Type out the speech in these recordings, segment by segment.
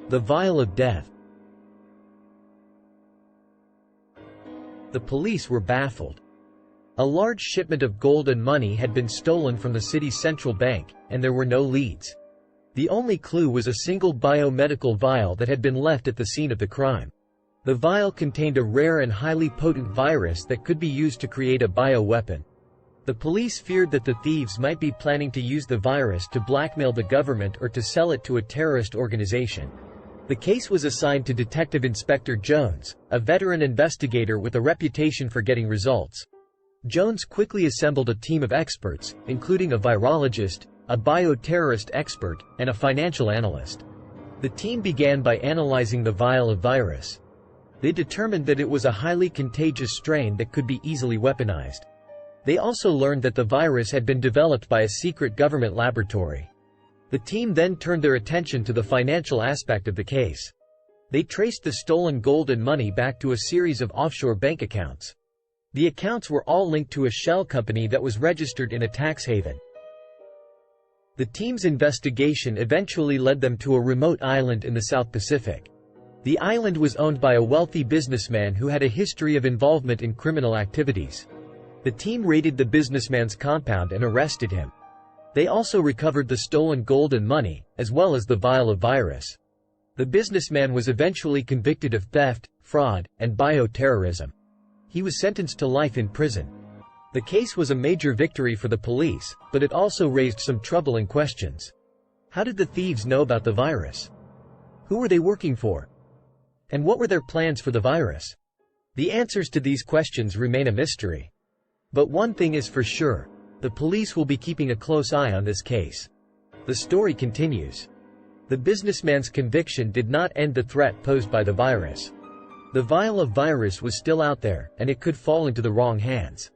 The Vial of Death. The police were baffled. A large shipment of gold and money had been stolen from the city's central bank, and there were no leads. The only clue was a single biomedical vial that had been left at the scene of the crime. The vial contained a rare and highly potent virus that could be used to create a bioweapon. The police feared that the thieves might be planning to use the virus to blackmail the government or to sell it to a terrorist organization. The case was assigned to Detective Inspector Jones, a veteran investigator with a reputation for getting results. Jones quickly assembled a team of experts, including a virologist, a bioterrorist expert, and a financial analyst. The team began by analyzing the vial of virus. They determined that it was a highly contagious strain that could be easily weaponized. They also learned that the virus had been developed by a secret government laboratory. The team then turned their attention to the financial aspect of the case. They traced the stolen gold and money back to a series of offshore bank accounts. The accounts were all linked to a shell company that was registered in a tax haven. The team's investigation eventually led them to a remote island in the South Pacific. The island was owned by a wealthy businessman who had a history of involvement in criminal activities. The team raided the businessman's compound and arrested him. They also recovered the stolen gold and money, as well as the vial of virus. The businessman was eventually convicted of theft, fraud, and bio-terrorism. He was sentenced to life in prison. The case was a major victory for the police, but it also raised some troubling questions. How did the thieves know about the virus? Who were they working for? And what were their plans for the virus? The answers to these questions remain a mystery. But one thing is for sure. The police will be keeping a close eye on this case. The story continues. The businessman's conviction did not end the threat posed by the virus. The vial of virus was still out there, and it could fall into the wrong hands.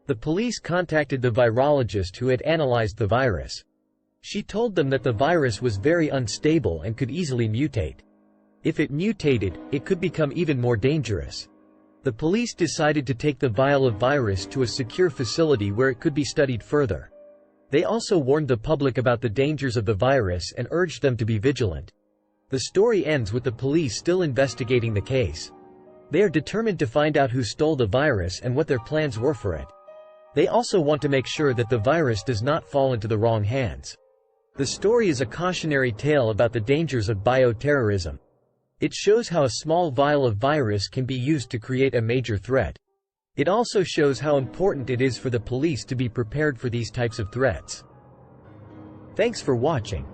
The police contacted the virologist who had analyzed the virus. She told them that the virus was very unstable and could easily mutate. If it mutated, it could become even more dangerous. The police decided to take the vial of virus to a secure facility where it could be studied further. They also warned the public about the dangers of the virus and urged them to be vigilant. The story ends with the police still investigating the case. They are determined to find out who stole the virus and what their plans were for it. They also want to make sure that the virus does not fall into the wrong hands. The story is a cautionary tale about the dangers of bioterrorism. It shows how a small vial of virus can be used to create a major threat. It also shows how important it is for the police to be prepared for these types of threats. Thanks for watching.